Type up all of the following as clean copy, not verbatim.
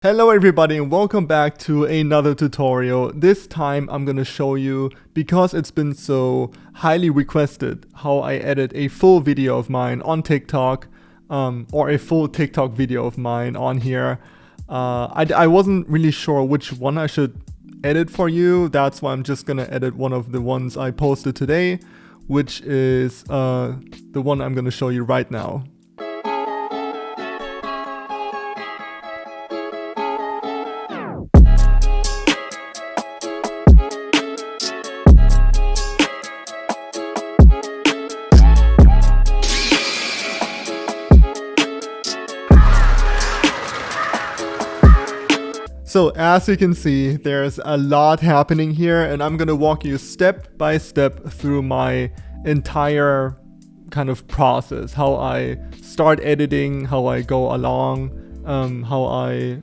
Hello everybody and welcome back to another tutorial. This time I'm gonna show you, because it's been so highly requested, how I edit a full video of mine on TikTok, or a full TikTok video of mine on here. I wasn't really sure which one I should edit for you. That's why I'm just gonna edit one of the ones I posted today, which is the one I'm gonna show you right now. So as you can see, there's a lot happening here, and I'm gonna walk you step by step through my entire kind of process, how I start editing, how I go along, how I,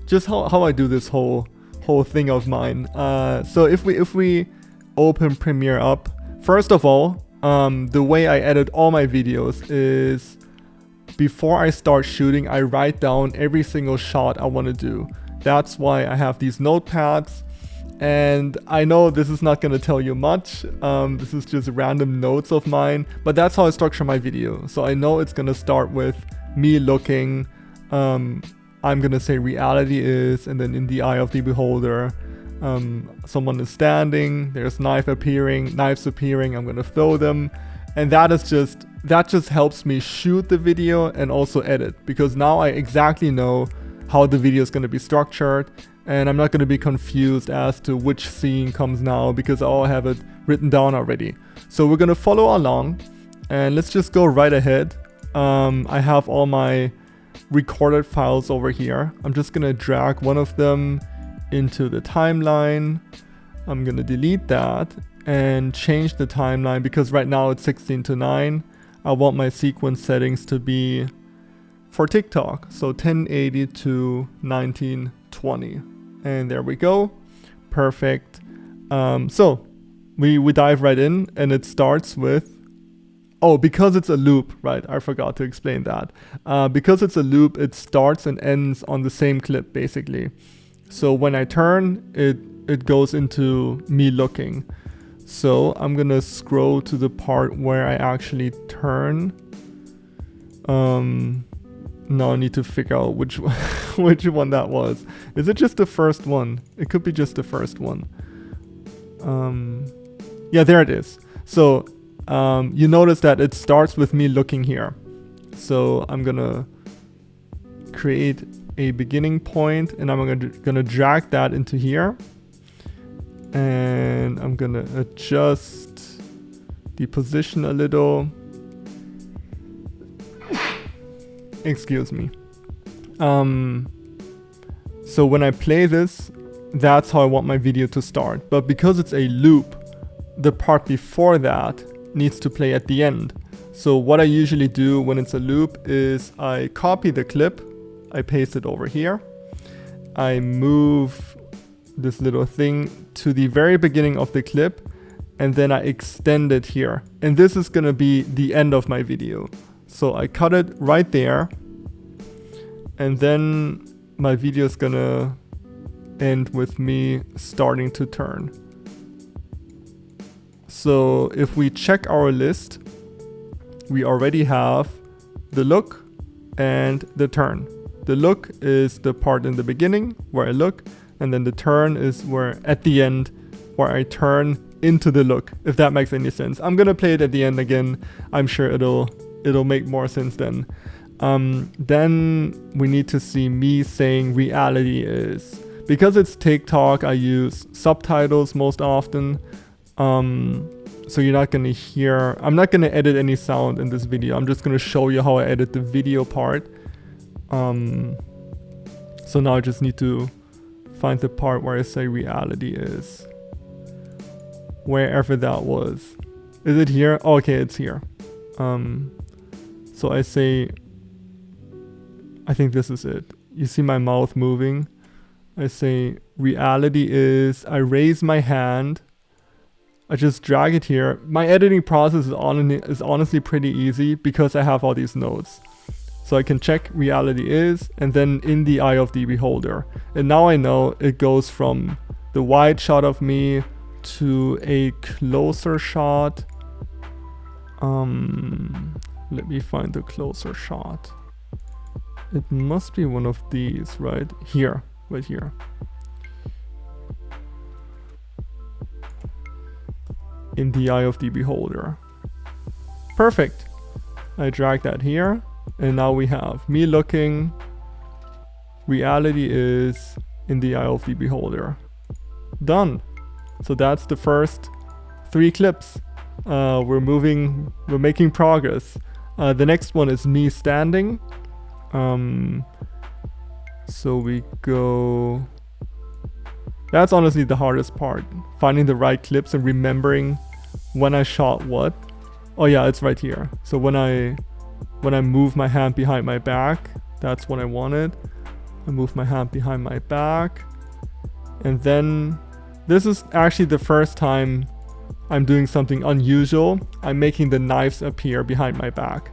just how I do this whole thing of mine. So if we open Premiere up, first of all, the way I edit all my videos is before I start shooting, I write down every single shot I want to do. That's why I have these notepads, and I know this is not going to tell you much. This is just random notes of mine, but that's how I structure my video. So I know it's going to start with me looking. I'm going to say reality is, and then in the eye of the beholder, someone is standing, there's knives appearing, I'm going to throw them. And that just helps me shoot the video and also edit, because now I exactly know how the video is going to be structured, and I'm not going to be confused as to which scene comes now, because I all have it written down already. So we're going to follow along, and let's just go right ahead. I have all my recorded files over here. I'm just going to drag one of them into the timeline. I'm going to delete that and change the timeline, because right now it's 16:9. I want my sequence settings to be for TikTok, so 1080 to 1920, and there we go. Perfect. So we dive right in, and it starts with, because it's a loop, right? I forgot to explain that. Because it's a loop, it starts and ends on the same clip basically. So when I turn, it goes into me looking. So I'm gonna scroll to the part where I actually turn. Now I need to figure out which one that was. Is it just the first one? It could be just the first one. Yeah, there it is. So you notice that it starts with me looking here. So I'm gonna create a beginning point, and I'm gonna drag that into here. And I'm gonna adjust the position a little. Excuse me. So when I play this, that's how I want my video to start. But because it's a loop, the part before that needs to play at the end. So what I usually do when it's a loop is I copy the clip, I paste it over here, I move this little thing to the very beginning of the clip, and then I extend it here. And this is gonna be the end of my video. So I cut it right there, and then my video is gonna end with me starting to turn. So if we check our list, we already have the look and the turn. The look is the part in the beginning where I look, and then the turn is where at the end where I turn into the look, if that makes any sense. I'm gonna play it at the end again. I'm sure it'll make more sense then. Then we need to see me saying reality is. Because it's TikTok, I use subtitles most often. So you're not gonna hear, I'm not gonna edit any sound in this video. I'm just gonna show you how I edit the video part. So now I just need to find the part where I say reality is. Wherever that was. Is it here? Oh, okay, it's here. So I say, I think this is it. You see my mouth moving. I say reality is, I raise my hand, I just drag it here. My editing process is honestly pretty easy because I have all these notes. So I can check reality is, and then in the eye of the beholder. And now I know it goes from the wide shot of me to a closer shot. Let me find the closer shot. It must be one of these, right? Here, right here. In the eye of the beholder. Perfect. I drag that here, and now we have me looking. Reality is in the eye of the beholder. Done. So that's the first 3 clips. We're making progress. The next one is me standing. So we go. That's honestly the hardest part. Finding the right clips and remembering when I shot what. Oh yeah, it's right here. So when I move my hand behind my back, that's what I wanted. I move my hand behind my back. And then this is actually the first time I'm doing something unusual. I'm making the knives appear behind my back.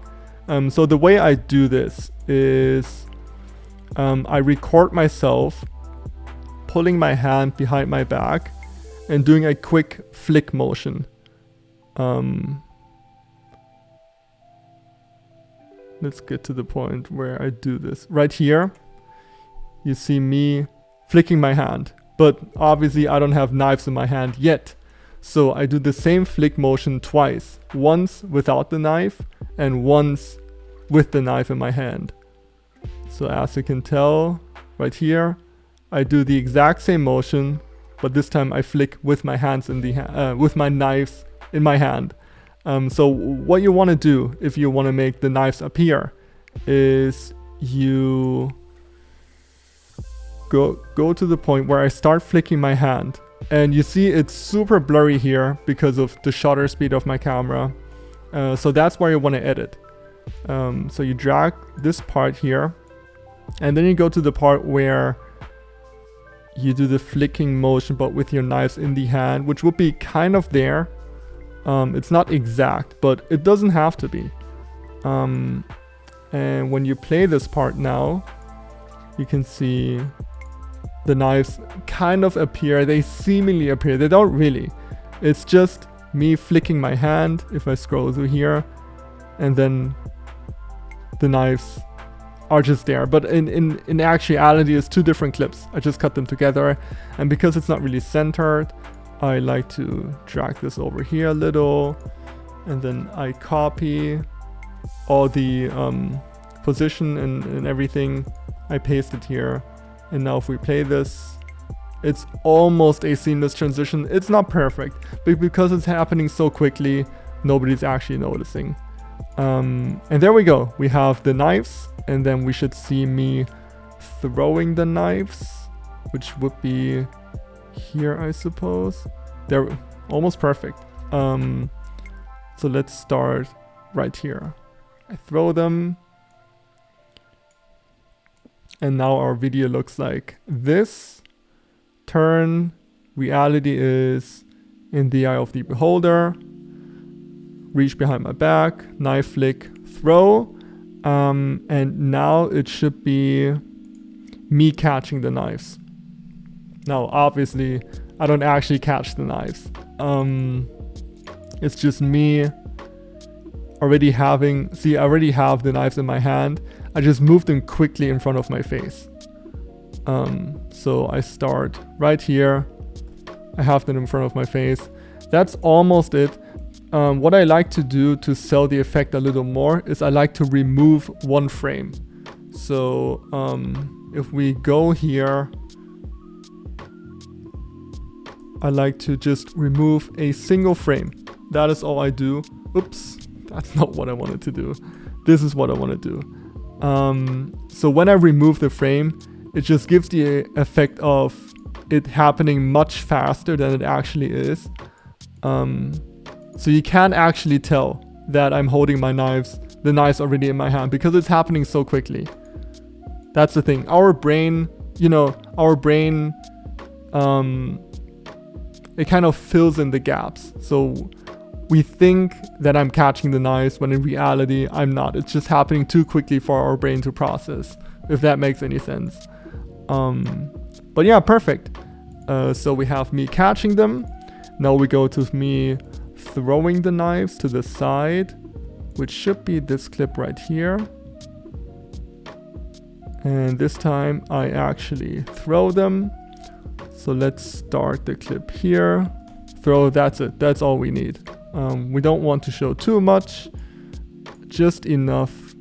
So the way I do this is I record myself pulling my hand behind my back and doing a quick flick motion. Let's get to the point where I do this. Right here, you see me flicking my hand, but obviously I don't have knives in my hand yet. So I do the same flick motion twice, once without the knife and once with the knife in my hand. So as you can tell right here, I do the exact same motion, but this time I flick with my hands in the with my knives in my hand. So what you want to do if you want to make the knives appear is you go to the point where I start flicking my hand, and you see it's super blurry here because of the shutter speed of my camera. So that's where you want to edit. So you drag this part here, and then you go to the part where you do the flicking motion but with your knives in the hand, which would be kind of there. It's not exact, but it doesn't have to be. And when you play this part now, you can see the knives kind of appear. They seemingly appear. They don't really. It's just me flicking my hand if I scroll through here, and then the knives are just there. But in actuality, it's 2 different clips. I just cut them together, and because it's not really centered, I like to drag this over here a little, and then I copy all the position and everything. I paste it here, and now if we play this, it's almost a seamless transition. It's not perfect, but because it's happening so quickly, nobody's actually noticing. And there we go. We have the knives, and then we should see me throwing the knives, which would be here, I suppose. They're almost perfect. So let's start right here. I throw them, and now our video looks like this. Turn, reality is in the eye of the beholder. Reach behind my back, knife flick, throw, and now it should be me catching the knives. Now, obviously, I don't actually catch the knives. It's just me already having... See, I already have the knives in my hand. I just move them quickly in front of my face. So I start right here. I have them in front of my face. That's almost it. What I like to do to sell the effect a little more is I like to remove 1 frame. So if we go here, I like to just remove a single frame. That is all I do. Oops, that's not what I wanted to do. This is what I want to do. So when I remove the frame, it just gives the effect of it happening much faster than it actually is. So you can't actually tell that I'm holding my knives, the knives already in my hand, because it's happening so quickly. That's the thing. Our brain, it kind of fills in the gaps. So we think that I'm catching the knives when in reality I'm not. It's just happening too quickly for our brain to process, if that makes any sense. But yeah, perfect. So we have me catching them. Now we go to me throwing the knives to the side, which should be this clip right here. And this time I actually throw them. So let's start the clip here. Throw, that's it. That's all we need. We don't want to show too much, just enough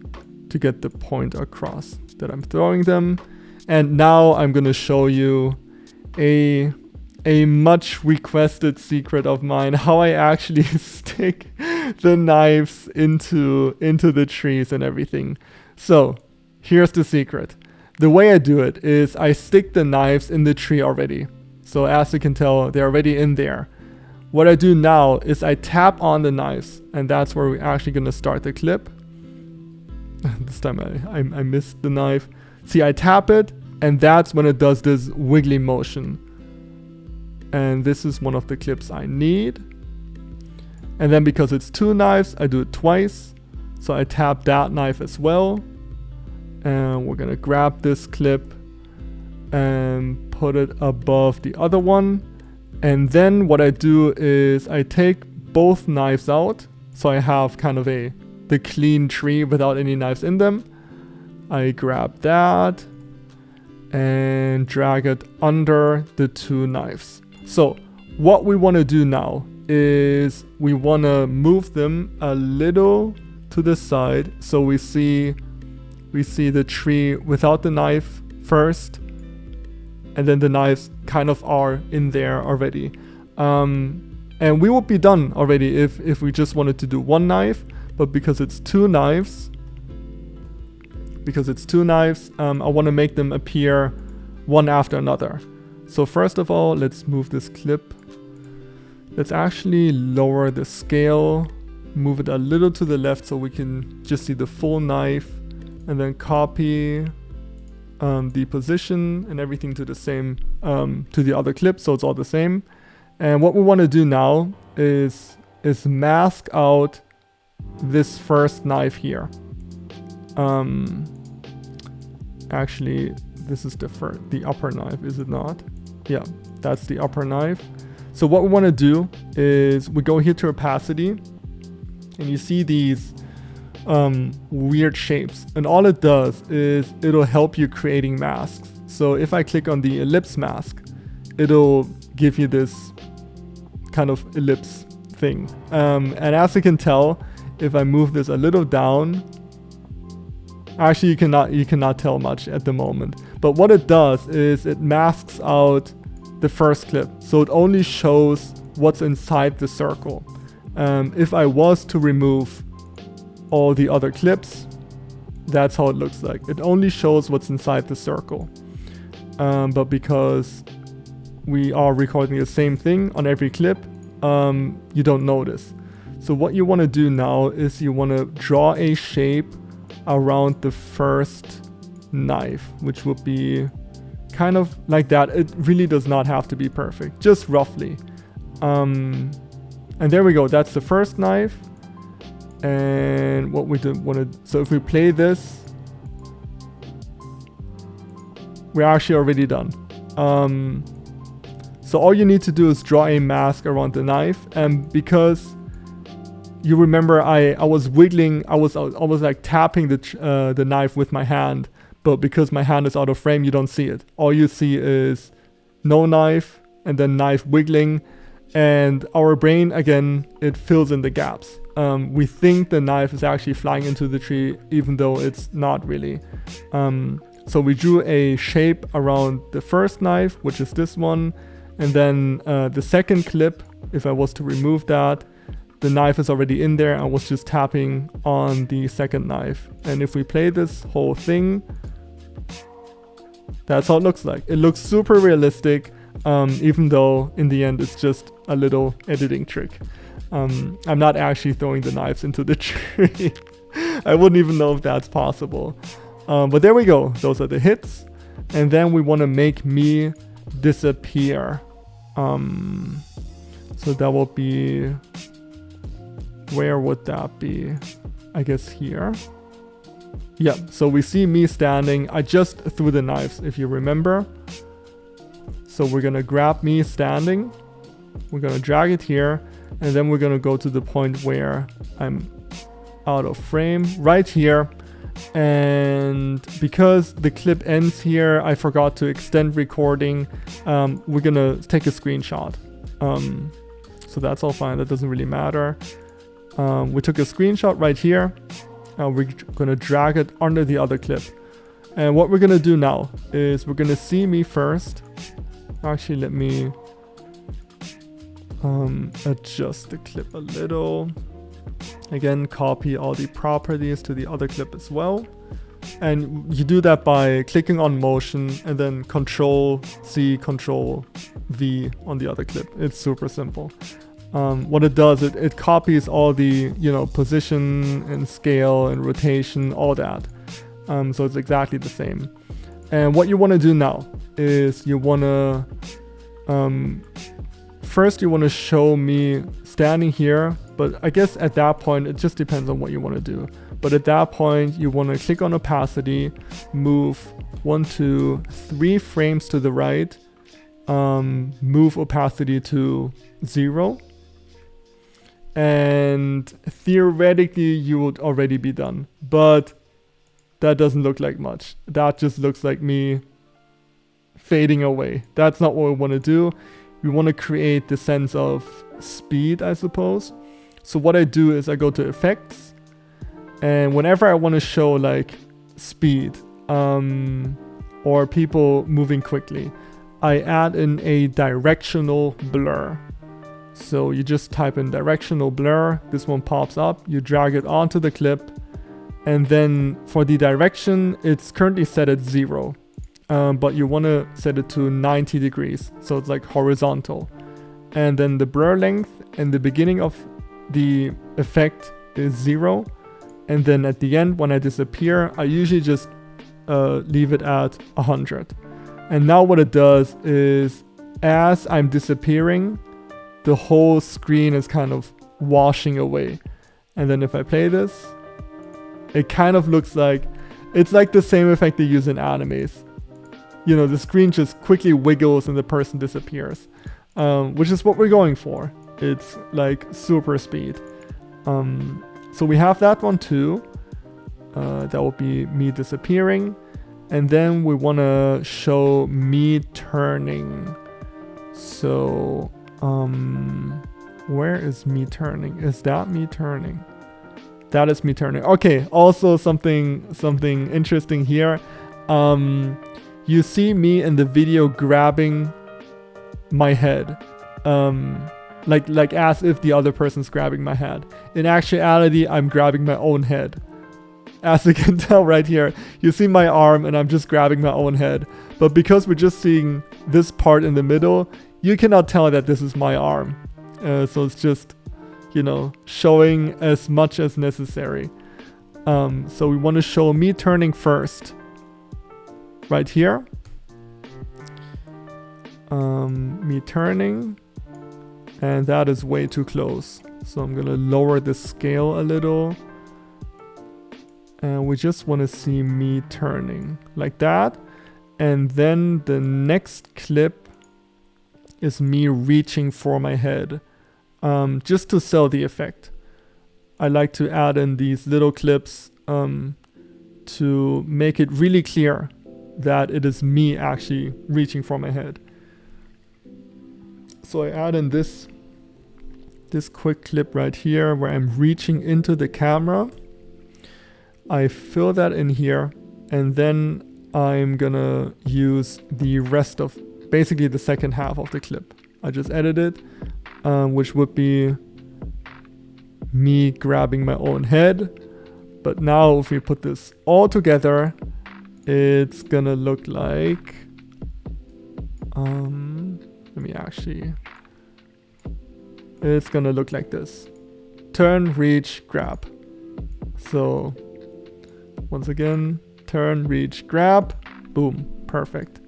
to get the point across that I'm throwing them. And now I'm gonna show you a much requested secret of mine, how I actually stick the knives into the trees and everything. So here's the secret. The way I do it is I stick the knives in the tree already. So as you can tell, they're already in there. What I do now is I tap on the knives, and that's where we're actually gonna start the clip. This time I missed the knife. See, I tap it, and that's when it does this wiggly motion. And this is one of the clips I need. And then because it's 2 knives, I do it twice. So I tap that knife as well. And we're gonna grab this clip and put it above the other one. And then what I do is I take both knives out. So I have kind of the clean tree without any knives in them. I grab that and drag it under the 2 knives. So what we want to do now is we want to move them a little to the side, so we see the tree without the knife first, and then the knives kind of are in there already. And we would be done already if we just wanted to do 1 knife, but because it's 2 knives, I want to make them appear one after another. So first of all, let's move this clip. Let's actually lower the scale, move it a little to the left so we can just see the full knife, and then copy the position and everything to the same, to the other clip, so it's all the same. And what we want to do now is mask out this first knife here. Actually, this is the upper knife, is it not? Yeah, that's the upper knife. So what we want to do is we go here to opacity, and you see these weird shapes, and all it does is it'll help you creating masks. So if I click on the ellipse mask, it'll give you this kind of ellipse thing. And as you can tell, if I move this a little down, actually you cannot tell much at the moment. But what it does is it masks out the first clip, so it only shows what's inside the circle. If I was to remove all the other clips, that's how it looks like. It only shows what's inside the circle. But because we are recording the same thing on every clip, you don't notice. So what you want to do now is you want to draw a shape around the first knife, which would be kind of like that. It really does not have to be perfect, just roughly. And there we go, that's the first knife. And what we want to, so if we play this, we're actually already done. So all you need to do is draw a mask around the knife, and because you remember I was wiggling, I was like tapping the knife with my hand, but because my hand is out of frame, you don't see it. All you see is no knife and then knife wiggling, and our brain, again, it fills in the gaps. We think the knife is actually flying into the tree, even though it's not really. So we drew a shape around the first knife, which is this one, and then the second clip, if I was to remove that, the knife is already in there. I was just tapping on the second knife. And if we play this whole thing, that's how it looks like. It looks super realistic, even though in the end it's just a little editing trick. I'm not actually throwing the knives into the tree. I wouldn't even know if that's possible. But there we go. Those are the hits. And then we want to make me disappear. So that will be Where would that be? I guess here. Yeah, so we see me standing. I just threw the knives, if you remember. So we're gonna grab me standing. We're gonna drag it here. And then we're gonna go to the point where I'm out of frame, right here. And because the clip ends here, I forgot to extend recording. We're gonna take a screenshot. So that's all fine, that doesn't really matter. We took a screenshot right here. We're gonna drag it under the other clip. And what we're gonna do now is we're gonna see me first. Actually, let me adjust the clip a little. Again, copy all the properties to the other clip as well. And you do that by clicking on motion and then Control C, Control V on the other clip. It's super simple. What it does, it copies all the, position and scale and rotation, all that. So it's exactly the same. And what you want to do now is you want to, first you want to show me standing here, but I guess at that point, it just depends on what you want to do. But at that point, you want to click on opacity, move 1, 2, 3 frames to the right, move opacity to 0. And theoretically, you would already be done. But that doesn't look like much. That just looks like me fading away. That's not what we want to do. We want to create the sense of speed, I suppose. So what I do is I go to effects, and whenever I want to show like speed or people moving quickly, I add in a directional blur. So you just type in directional blur, this one pops up, you drag it onto the clip, and then for the direction, it's currently set at 0. But you want to set it to 90 degrees, so it's like horizontal. And then the blur length in the beginning of the effect is 0. And then at the end, when I disappear, I usually just leave it at 100. And now what it does is, as I'm disappearing, the whole screen is kind of washing away. And then if I play this, it kind of looks like, it's like the same effect they use in animes. The screen just quickly wiggles and the person disappears, which is what we're going for. It's like super speed. So we have that one too. That will be me disappearing. And then we want to show me turning. So, where is me turning? Is that me turning? That is me turning. Okay, also something interesting here. You see me in the video grabbing my head. Like as if the other person's grabbing my head. In actuality, I'm grabbing my own head. As you can tell right here, you see my arm and I'm just grabbing my own head. But because we're just seeing this part in the middle, you cannot tell that this is my arm. So it's just, showing as much as necessary. So we want to show me turning first. Right here. Me turning. And that is way too close. So I'm going to lower the scale a little. And we just want to see me turning like that. And then the next clip is me reaching for my head. Just to sell the effect. I like to add in these little clips to make it really clear that it is me actually reaching for my head. So I add in this quick clip right here where I'm reaching into the camera. I fill that in here, and then I'm gonna use the rest of basically the second half of the clip. I just edit it, which would be me grabbing my own head. But now if we put this all together, it's gonna look like, it's gonna look like this. Turn, reach, grab. So once again, turn, reach, grab, boom, perfect.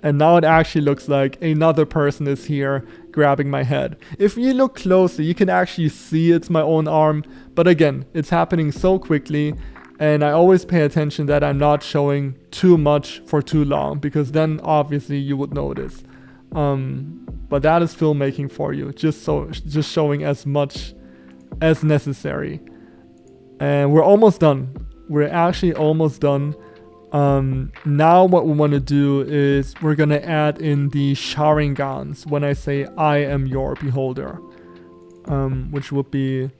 And now it actually looks like another person is here grabbing my head. If you look closely, you can actually see it's my own arm. But again, it's happening so quickly. And I always pay attention that I'm not showing too much for too long, because then obviously you would notice. But that is filmmaking for you, just showing as much as necessary. And we're almost done. We're actually almost done. Now what we want to do is we're gonna add in the Sharingans when I say I am your beholder, which would be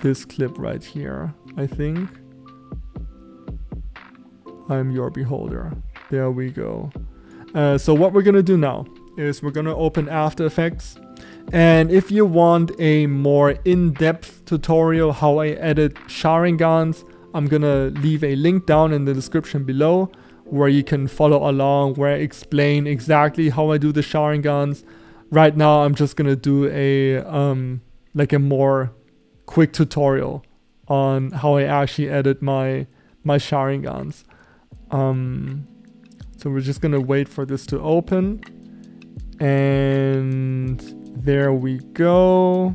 this clip right here, I think. I am your beholder. There we go. So what we're gonna do now is we're gonna open After Effects, and if you want a more in-depth tutorial how I edit Sharingans, I'm gonna leave a link down in the description below where you can follow along, where I explain exactly how I do the Sharingans. Right now I'm just gonna do a like a more quick tutorial on how I actually edit my Sharingans. So we're just gonna wait for this to open, and there we go.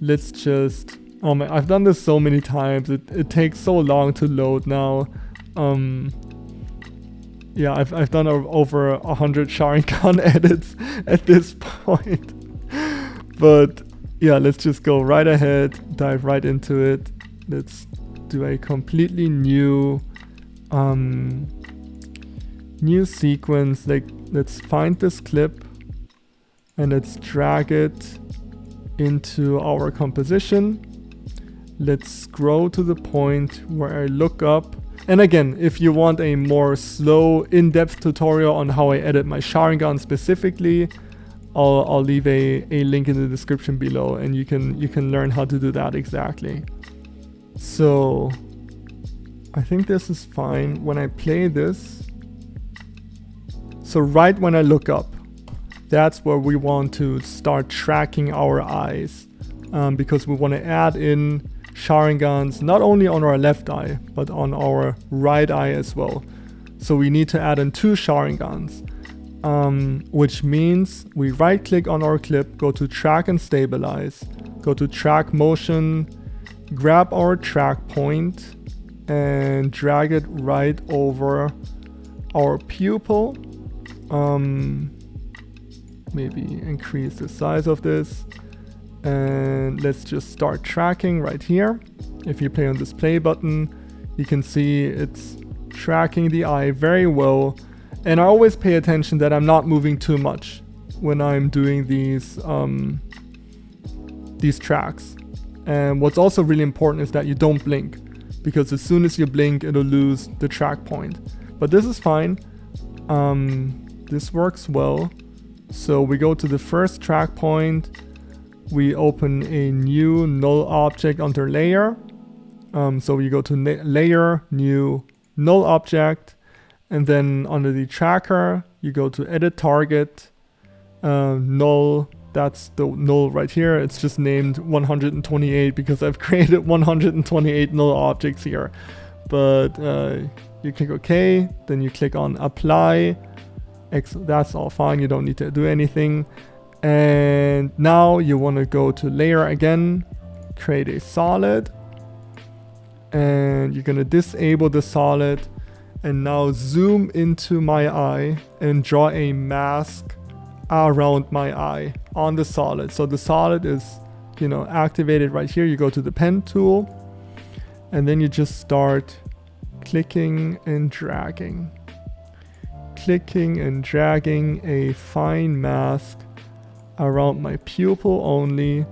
Let's just, oh man, I've done this so many times. It takes so long to load now. Yeah, I've done over 100 Sharingan edits at this point. But yeah, let's just go right ahead, dive right into it. Let's do a completely new sequence. Like, let's find this clip and let's drag it into our composition. Let's scroll to the point where I look up. And again, if you want a more slow, in-depth tutorial on how I edit my Sharingan specifically, I'll leave a link in the description below, and you can learn how to do that exactly. So I think this is fine. When I play this, so right when I look up, that's where we want to start tracking our eyes, because we want to add in Sharingans not only on our left eye, but on our right eye as well. So we need to add in 2 Sharingans, which means we right click on our clip, go to track and stabilize, go to track motion, grab our track point and drag it right over our pupil. Maybe increase the size of this, and let's just start tracking right here. If you play on this play button, you can see it's tracking the eye very well. And I always pay attention that I'm not moving too much when I'm doing these tracks. And what's also really important is that you don't blink, because as soon as you blink, it'll lose the track point. But this is fine. This works well. So we go to the first track point. We open a new null object under layer. So you go to layer, new null object, and then under the tracker, you go to edit target, null. That's the null right here. It's just named 128 because I've created 128 null objects here. But you click OK, then you click on apply. That's all fine. You don't need to do anything. And now you want to go to layer again, create a solid, and you're going to disable the solid, and now zoom into my eye and draw a mask around my eye on the solid. So the solid is, activated right here. You go to the pen tool, and then you just start clicking and dragging a fine mask around my pupil only.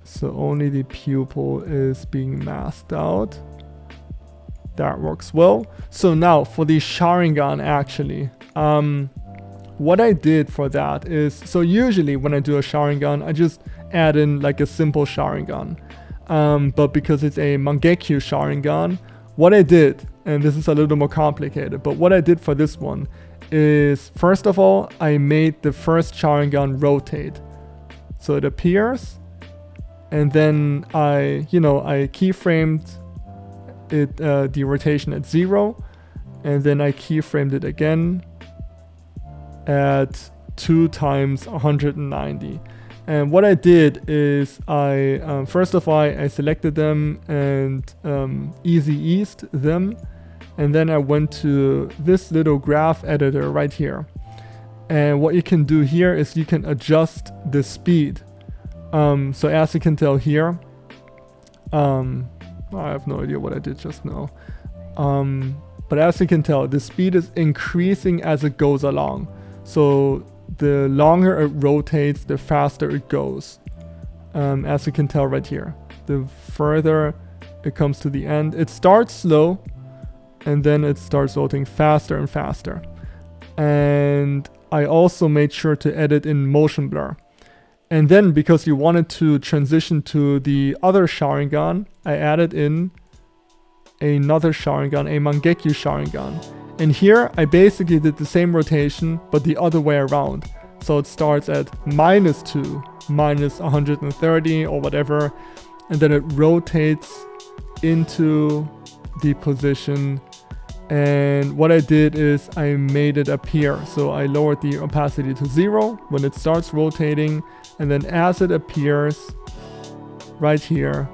So only the pupil is being masked out. That works well. So now for the Sharingan, actually, what I did for that is, so usually when I do a Sharingan, I just add in like a simple Sharingan. But because it's a Mangekyo Sharingan, what I did, and this is a little more complicated, but what I did for this one is, first of all, I made the first Sharingan rotate. So it appears, and then I keyframed it, the rotation at 0, and then I keyframed it again at 2 times 190. And what I did is I first of all I selected them and easy eased them, and then I went to this little graph editor right here. And what you can do here is you can adjust the speed. So as you can tell here, I have no idea what I did just now. But as you can tell, the speed is increasing as it goes along. So the longer it rotates, the faster it goes. As you can tell right here, the further it comes to the end, it starts slow and then it starts rotating faster and faster. And I also made sure to edit in motion blur. And then because you wanted to transition to the other Sharingan, I added in another Sharingan, a Mangekyo Sharingan. And here I basically did the same rotation, but the other way around. So it starts at -2, -130 or whatever, and then it rotates into the position. And what I did is I made it appear. So I lowered the opacity to 0 when it starts rotating, and then as it appears right here,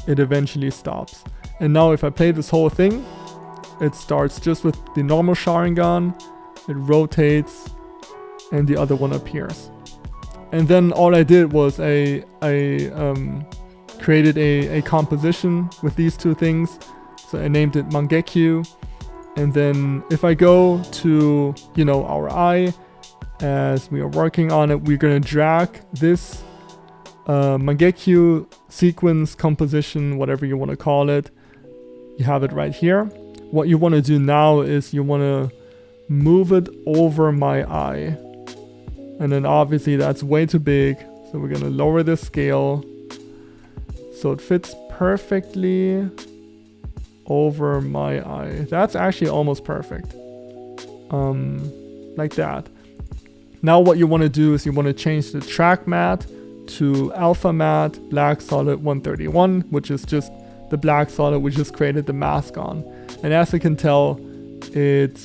it eventually stops. And now if I play this whole thing, it starts just with the normal Sharingan, it rotates, and the other one appears. And then all I did was I created a composition with these two things. So I named it Mangekyo. And then if I go to, our eye, as we are working on it, we're going to drag this Mangekyo sequence, composition, whatever you want to call it. You have it right here. What you want to do now is you want to move it over my eye. And then obviously that's way too big. So we're going to lower the scale so it fits perfectly over my eye. That's actually almost perfect. Like that. Now what you want to do is you want to change the track matte to alpha matte black solid 131, which is just the black solid we just created the mask on. And as you can tell, it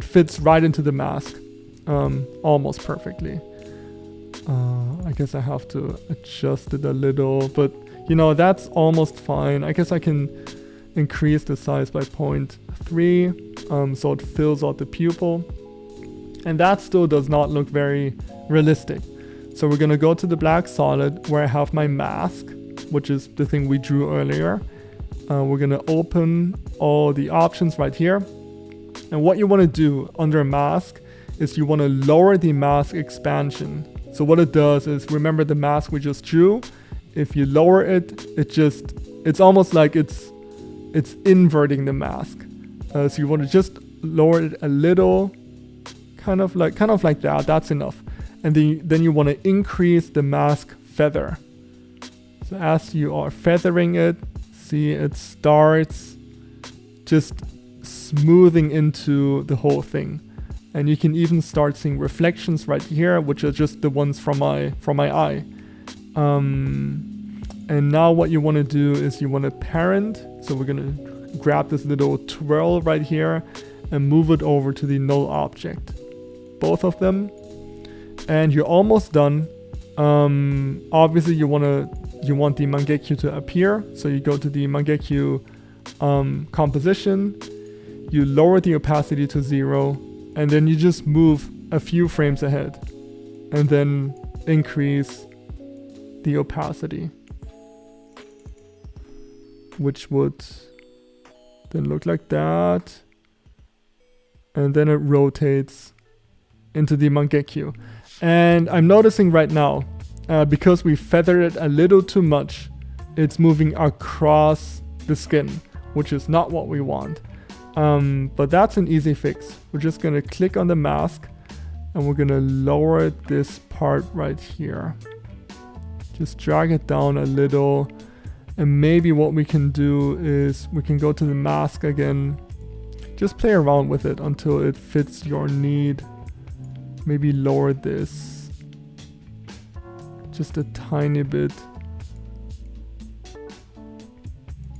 fits right into the mask almost perfectly. I guess I have to adjust it a little, but that's almost fine. I guess I can increase the size by 0.3 so it fills out the pupil, and that still does not look very realistic. So we're gonna go to the black solid where I have my mask, which is the thing we drew earlier. We're gonna open all the options right here, and what you want to do under mask is you want to lower the mask expansion. So what it does is, remember the mask we just drew, if you lower it, it's almost like it's inverting the mask. So you want to just lower it a little, kind of like that. That's enough. And then you want to increase the mask feather. So as you are feathering it, see it starts just smoothing into the whole thing. And you can even start seeing reflections right here, which are just the ones from my eye. And now what you want to do is you want to parent. So we're going to grab this little twirl right here and move it over to the null object. Both of them. And you're almost done. Obviously you want the Mangekyo to appear. So you go to the Mangekyo composition. You lower the opacity to 0. And then you just move a few frames ahead. And then increase the opacity, which would then look like that. And then it rotates into the Mangekyo. And I'm noticing right now, because we feathered it a little too much, it's moving across the skin, which is not what we want. But that's an easy fix. We're just gonna click on the mask and we're gonna lower this part right here. Just drag it down a little. And maybe what we can do is we can go to the mask again. Just play around with it until it fits your need. Maybe lower this just a tiny bit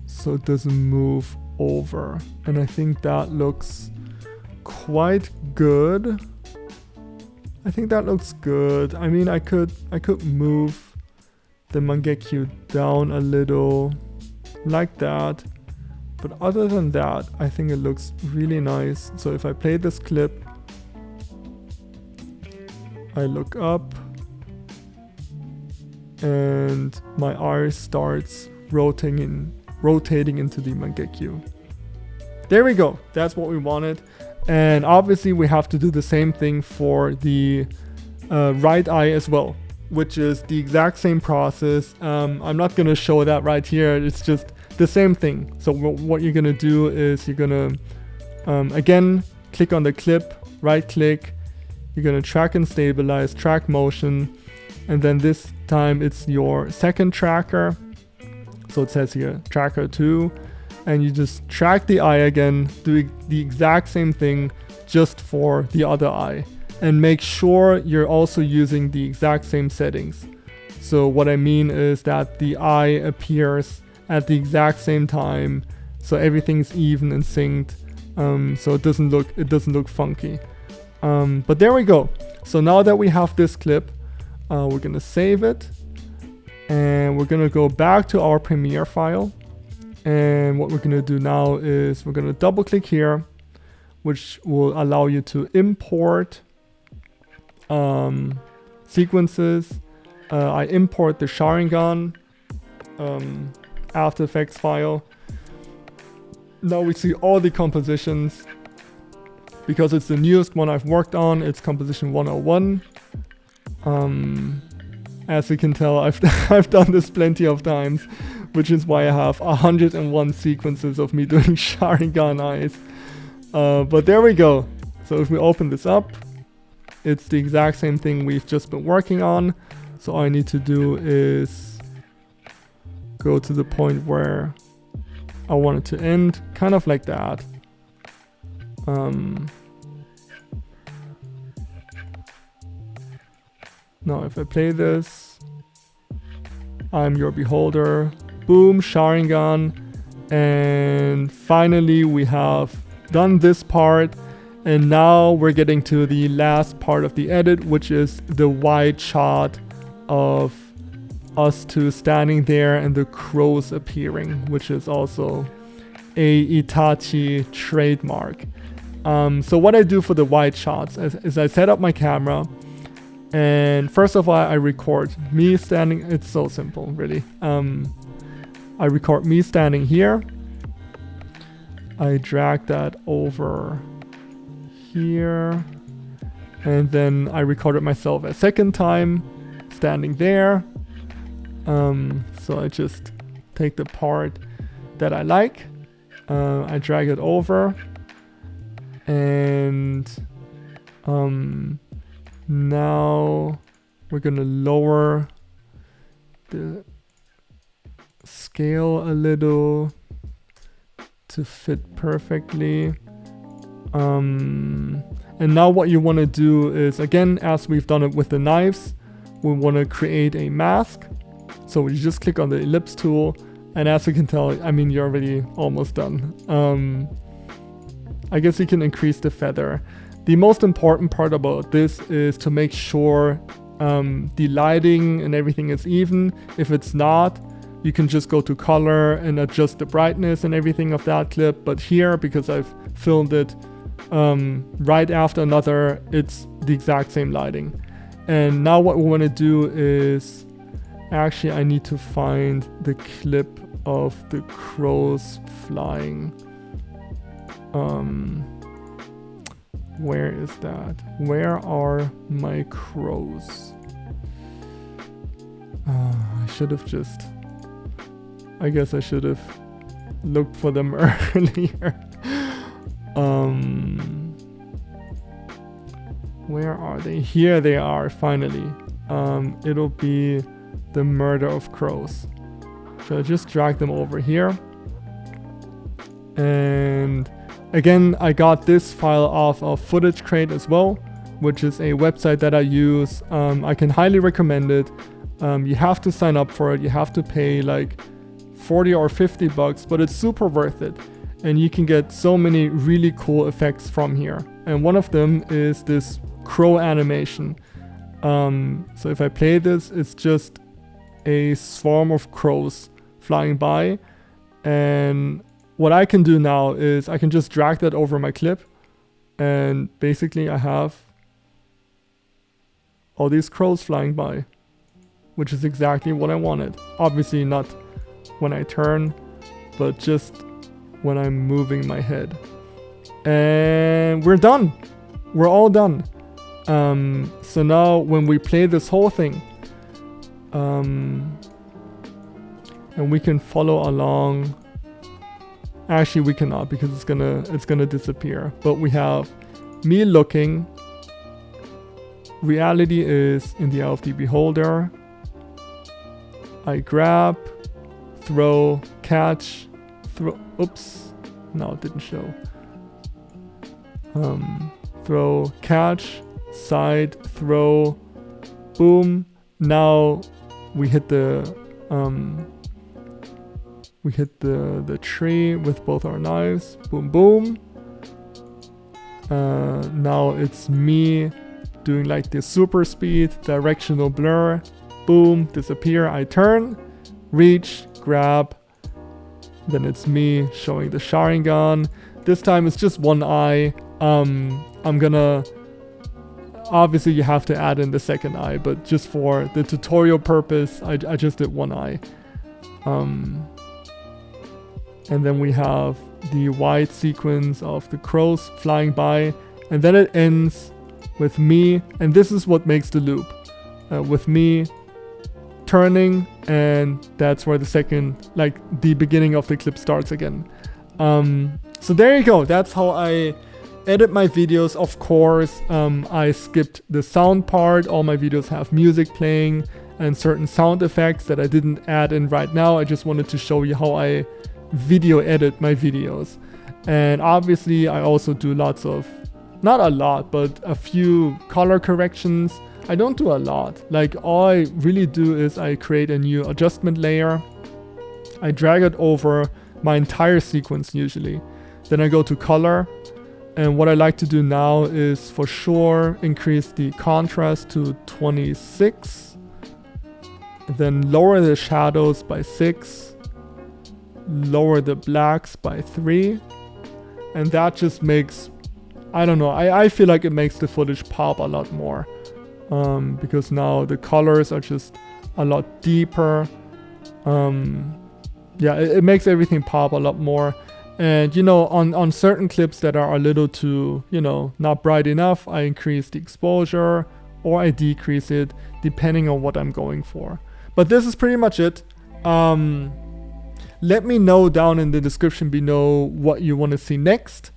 so it doesn't move over. And I think that looks quite good. I think that looks good. I mean, I could move the Mangekyo down a little like that. But other than that, I think it looks really nice. So if I play this clip, I look up and my eye starts rotating into the Mangekyo. There we go. That's what we wanted. And obviously we have to do the same thing for the right eye as well, which is the exact same process. I'm not going to show that right here. It's just the same thing. So what you're going to do is you're going to, again, click on the clip, right click. You're going to track and stabilize, track motion. And then this time it's your second tracker. So it says here, tracker 2. And you just track the eye again, doing the exact same thing just for the other eye. And make sure you're also using the exact same settings. So what I mean is that the eye appears at the exact same time, so everything's even and synced, so it doesn't look funky. But there we go. So now that we have this clip, we're gonna save it, and we're gonna go back to our Premiere file. And what we're gonna do now is we're gonna double click here, which will allow you to import sequences. I import the Sharingan After Effects file. Now we see all the compositions. Because it's the newest one I've worked on, it's composition 101. As you can tell, I've done this plenty of times, which is why I have 101 sequences of me doing Sharingan eyes. But there we go. So if we open this up, it's the exact same thing we've just been working on. So all I need to do is go to the point where I want it to end, kind of like that. Now if I play this, I'm your beholder, boom, Sharingan, and finally we have done this part, and now we're getting to the last part of the edit, which is the wide shot of us two standing there and the crows appearing, which is also a Itachi trademark. So what I do for the wide shots is I set up my camera, and first of all I record me standing. It's so simple, really. I record me standing here. I drag that over here, and then I recorded myself a second time standing there. So I just take the part that I like, I drag it over, and now we're gonna lower the scale a little to fit perfectly. And now what you want to do is, again, as we've done it with the knives, we want to create a mask. So you just click on the ellipse tool, and as you can tell, I mean, you're already almost done. I guess you can increase the feather. The most important part about this is to make sure the lighting and everything is even. If it's not, you can just go to color and adjust the brightness and everything of that clip. But here, because I've filmed it right after another, it's the exact same lighting. And now what we want to do is, actually I need to find the clip of the crows flying. Where is that? Where are my crows? I should have just... I guess I should have looked for them earlier. Where are they? Here they are, finally. It'll be the murder of crows. So I just drag them over here. And again, I got this file off of Footage Crate as well, which is a website that I use. I can highly recommend it. You have to sign up for it. You have to pay like 40 or 50 bucks, but it's super worth it. and you can get so many really cool effects from here. And one of them is this crow animation. So if I play this, it's just a swarm of crows flying by. And what I can do now is I can just drag that over my clip, and basically I have all these crows flying by, which is exactly what I wanted. Obviously not when I turn, but just when I'm moving my head. And we're done. We're all done. So now when we play this whole thing, and we can follow along. Actually, we cannot, because it's gonna disappear. But we have me looking. Reality is in the eye of the beholder. I grab, throw, catch, throw. Oops, no, it didn't show. Throw, catch, side, throw, boom. Now we hit the tree with both our knives. Boom, boom. Now it's me doing like the super speed, directional blur. Boom, disappear. I turn, reach, grab. Then it's me showing the Sharingan. This time it's just one eye. I'm gonna... Obviously you have to add in the second eye, but just for the tutorial purpose, I just did one eye. And then we have the wide sequence of the crows flying by, and then it ends with me, and this is what makes the loop. With me turning, and that's where the beginning of the clip starts again. So there you go. That's how I edit my videos. Of course, I skipped the sound part. All my videos have music playing and certain sound effects that I didn't add in right now. I just wanted to show you how I video edit my videos. And obviously I also do lots of, not a lot, but a few color corrections. I don't do a lot. Like, all I really do is I create a new adjustment layer. I drag it over my entire sequence usually. Then I go to color. And what I like to do now is for sure increase the contrast to 26. Then lower the shadows by 6. Lower the blacks by 3. And that just makes, I don't know, I feel like it makes the footage pop a lot more. Because now the colors are just a lot deeper. Yeah, it makes everything pop a lot more. And, you know, on certain clips that are a little too, you know, not bright enough, I increase the exposure or I decrease it depending on what I'm going for. But this is pretty much it. Let me know down in the description below what you want to see next.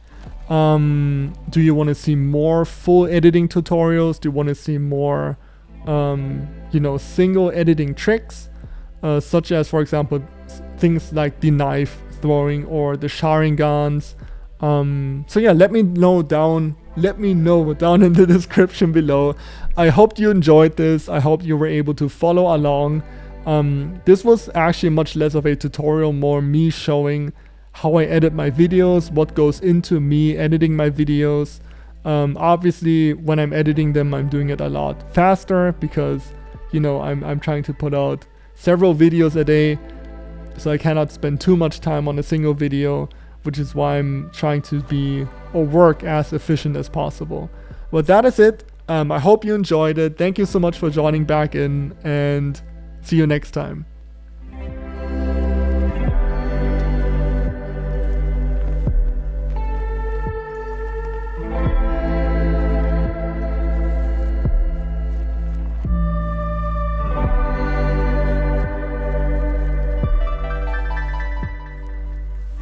Do you want to see more full editing tutorials? Do you want to see more, you know, single editing tricks? Such as, for example, things like the knife throwing or the Sharingans. So yeah, let me know down in the description below. I hope you enjoyed this. I hope you were able to follow along. This was actually much less of a tutorial, more me showing how I edit my videos, what goes into me editing my videos. Obviously when I'm editing them, I'm doing it a lot faster because, you know, I'm trying to put out several videos a day. So I cannot spend too much time on a single video, which is why I'm trying to be or work as efficient as possible. But that is it. I hope you enjoyed it. Thank you so much for joining back in, and see you next time.